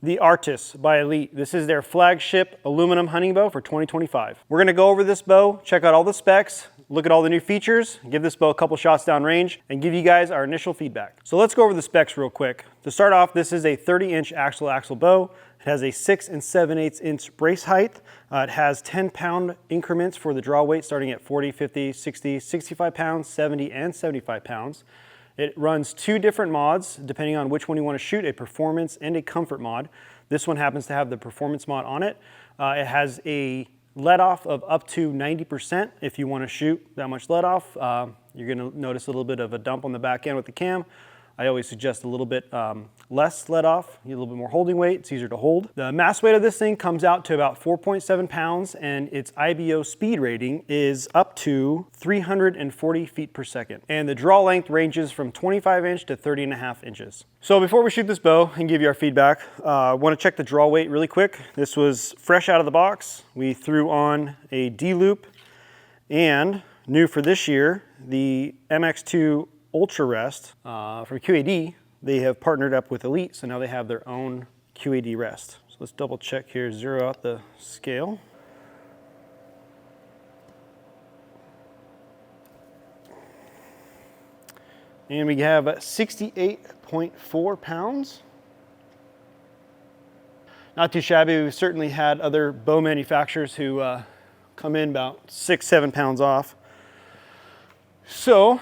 the Artus by Elite. This is their flagship aluminum hunting bow for 2025. We're gonna go over this bow, check out all the specs, look at all the new features, give this bow a couple shots down range, and give you guys our initial feedback. So let's go over the specs real quick. To start off, this is a 30-inch axle bow. It has a 6 7/8 inch brace height. It has 10-pound increments for the draw weight, starting at 40, 50, 60, 65 pounds, 70, and 75 pounds. It runs 2 different mods, depending on which one you want to shoot, a performance and a comfort mod. This one happens to have the performance mod on it. It has a let off of up to 90% if you want to shoot that much let off. You're going to notice a little bit of a dump on the back end with the cam. I always suggest a little bit less let off, you get a little bit more holding weight, it's easier to hold. The mass weight of this thing comes out to about 4.7 pounds and its IBO speed rating is up to 340 feet per second. And the draw length ranges from 25 inch to 30.5 inches. So before we shoot this bow and give you our feedback, I want to check the draw weight really quick. This was fresh out of the box. We threw on a D-loop and new for this year, the MX2 Ultra Rest from QAD. They have partnered up with Elite, so now they have their own QAD rest. So let's double check here, zero out the scale. And we have 68.4 pounds. Not too shabby. We've certainly had other bow manufacturers who come in about 6-7 pounds off. So,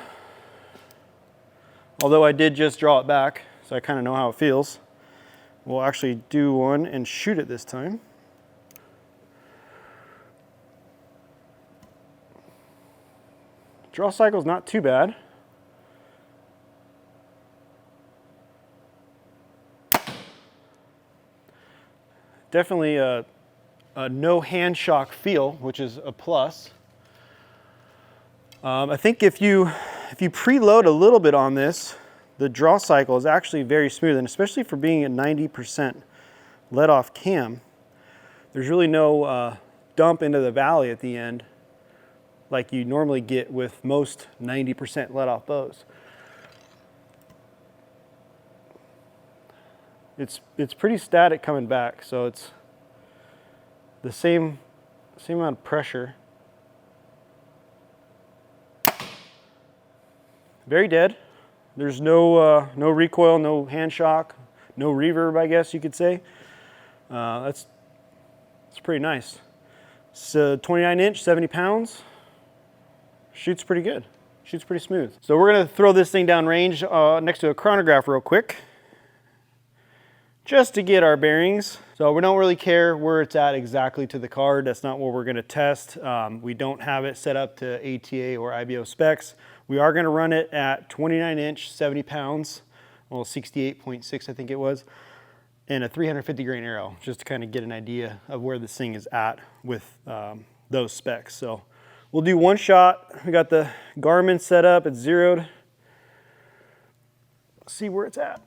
although I did just draw it back, so I kind of know how it feels, we'll actually do one and shoot it this time. Draw cycle's not too bad. Definitely a no hand shock feel, which is a plus. I think if you preload a little bit on this, the draw cycle is actually very smooth, and especially for being a 90% let off cam, there's really no dump into the valley at the end like you normally get with most 90% let off bows. It's pretty static coming back, so it's the same amount of pressure. Very dead. There's no recoil, no hand shock, no reverb, I guess you could say. That's pretty nice. It's 29 inch, 70 pounds. Shoots pretty good. Shoots pretty smooth. So we're gonna throw this thing down range next to a chronograph real quick, just to get our bearings. So we don't really care where it's at exactly to the card. That's not what we're gonna test. We don't have it set up to ATA or IBO specs. We are gonna run it at 29 inch, 70 pounds, well, 68.6 I think it was, and a 350 grain arrow, just to kind of get an idea of where this thing is at with those specs. So we'll do one shot. We got the Garmin set up, it's zeroed. Let's see where it's at.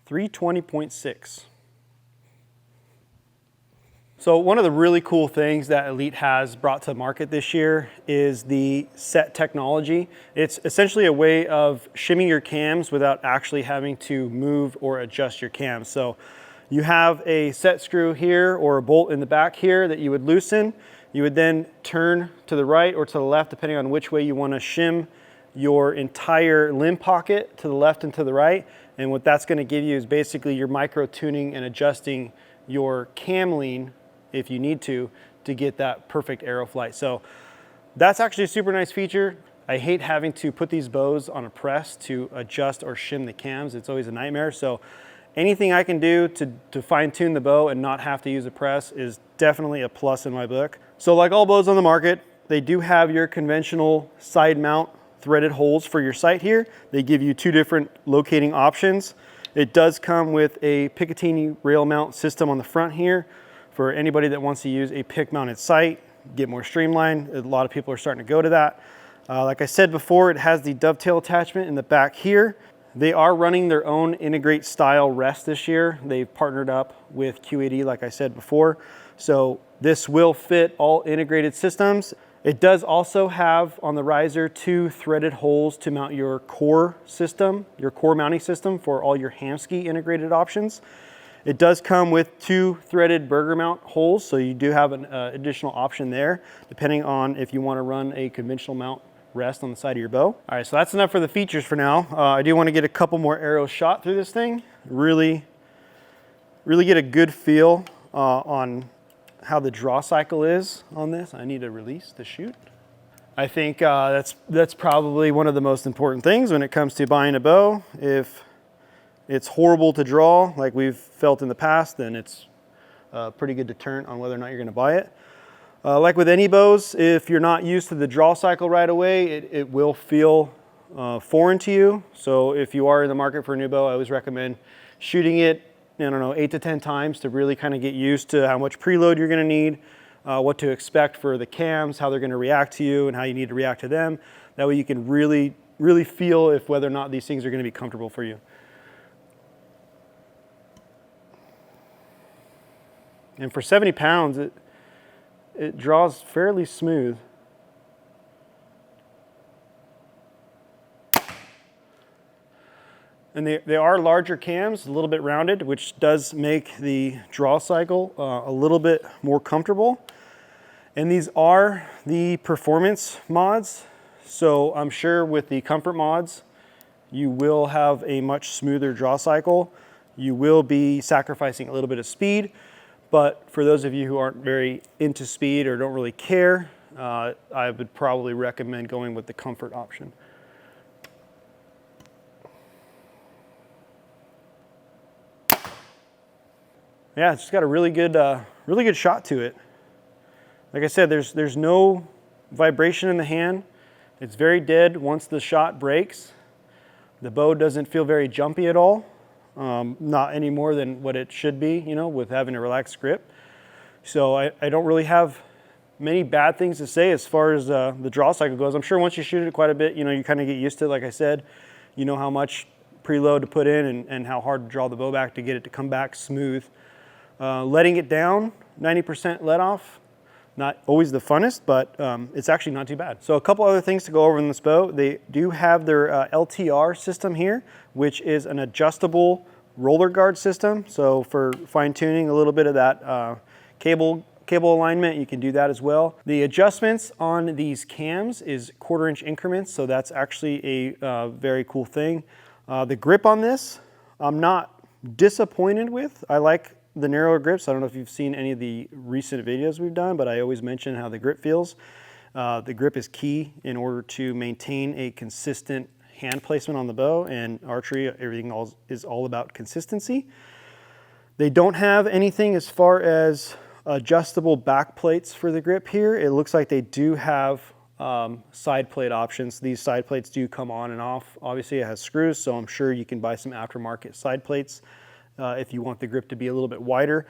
320.6. So one of the really cool things that Elite has brought to market this year is the set technology. It's essentially a way of shimming your cams without actually having to move or adjust your cams. So you have a set screw here or a bolt in the back here that you would loosen. You would then turn to the right or to the left, depending on which way you want to shim your entire limb pocket, to the left and to the right. And what that's going to give you is basically your micro tuning and adjusting your cam lean if you need to get that perfect arrow flight. So that's actually a super nice feature. I hate having to put these bows on a press to adjust or shim the cams. It's always a nightmare. So anything I can do to fine tune the bow and not have to use a press is definitely a plus in my book. So like all bows on the market, they do have your conventional side mount threaded holes for your sight here. They give you 2 different locating options. It does come with a Picatinny rail mount system on the front here for anybody that wants to use a pick mounted sight, get more streamlined. A lot of people are starting to go to that. Like I said before, it has the dovetail attachment in the back here. They are running their own integrate style rest this year. They've partnered up with QAD, like I said before. So this will fit all integrated systems. It does also have on the riser 2 threaded holes to mount your core system, your core mounting system for all your Hamskea integrated options. It does come with 2 threaded burger mount holes, so you do have an additional option there, depending on if you want to run a conventional mount rest on the side of your bow. All right, so that's enough for the features for now. I do want to get a couple more arrows shot through this thing. Really get a good feel on how the draw cycle is on this. I need a release to shoot. I think that's probably one of the most important things when it comes to buying a bow. If it's horrible to draw, like we've felt in the past, then it's a pretty good deterrent on whether or not you're going to buy it. Like with any bows, if you're not used to the draw cycle right away, it will feel foreign to you. So if you are in the market for a new bow, I always recommend shooting it, I don't know, 8 to 10 times to really kind of get used to how much preload you're going to need, what to expect for the cams, how they're going to react to you, and how you need to react to them. That way you can really feel if whether or not these things are going to be comfortable for you. And for 70 pounds, it draws fairly smooth. And they are larger cams, a little bit rounded, which does make the draw cycle a little bit more comfortable. And these are the performance mods. So I'm sure with the comfort mods, you will have a much smoother draw cycle. You will be sacrificing a little bit of speed. But for those of you who aren't very into speed or don't really care, I would probably recommend going with the comfort option. Yeah, it's just got a really good shot to it. Like I said, there's no vibration in the hand. It's very dead once the shot breaks. The bow doesn't feel very jumpy at all. Not any more than what it should be, you know, with having a relaxed grip. So I don't really have many bad things to say as far as the draw cycle goes. I'm sure once you shoot it quite a bit, you know, you kind of get used to it. Like I said, you know how much preload to put in and how hard to draw the bow back to get it to come back smooth. Letting it down, 90% let off, not always the funnest, but it's actually not too bad. So a couple other things to go over in this bow. They do have their LTR system here, which is an adjustable roller guard system. So for fine tuning a little bit of that cable alignment, you can do that as well. The adjustments on these cams is 1/4 inch increments. So that's actually a very cool thing. The grip on this, I'm not disappointed with. I like the narrower grips. I don't know if you've seen any of the recent videos we've done, but I always mention how the grip feels. The grip is key in order to maintain a consistent hand placement on the bow, and archery, everything is all about consistency. They don't have anything as far as adjustable back plates for the grip here. It looks like they do have side plate options. These side plates do come on and off. Obviously it has screws, so I'm sure you can buy some aftermarket side plates if you want the grip to be a little bit wider.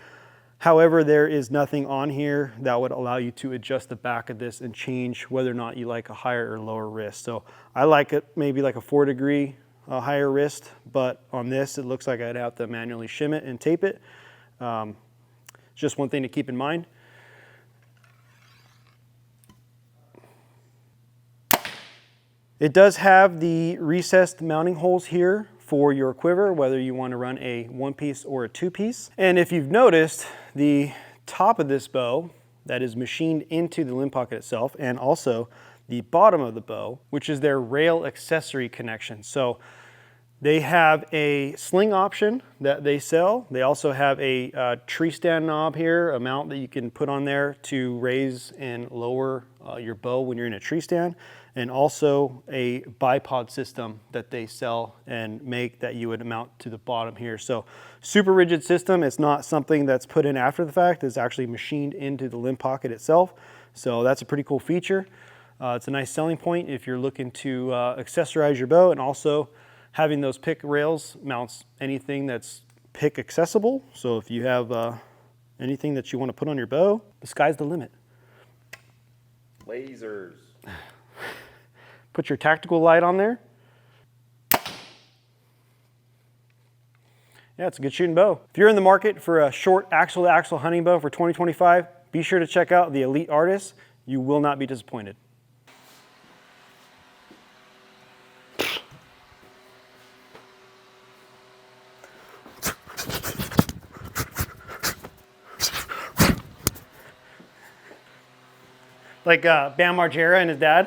However, there is nothing on here that would allow you to adjust the back of this and change whether or not you like a higher or lower wrist. So I like it maybe like a 4-degree higher wrist, but on this it looks like I'd have to manually shim it and tape it. Just one thing to keep in mind. It does have the recessed mounting holes here for your quiver, whether you want to run a 1-piece or a 2-piece. And if you've noticed, the top of this bow that is machined into the limb pocket itself, and also the bottom of the bow, which is their rail accessory connection. So they have a sling option that they sell. They also have a tree stand knob here, a mount that you can put on there to raise and lower your bow when you're in a tree stand, and also a bipod system that they sell and make that you would mount to the bottom here. So super rigid system. It's not something that's put in after the fact. It's actually machined into the limb pocket itself. So that's a pretty cool feature. It's a nice selling point if you're looking to accessorize your bow, and also having those pick rails mounts anything that's pick accessible. So if you have anything that you want to put on your bow, the sky's the limit. Lasers. Put your tactical light on there. Yeah, it's a good shooting bow. If you're in the market for a short axle-to-axle hunting bow for 2025, be sure to check out the Elite Artus. You will not be disappointed. Like Bam Margera and his dad.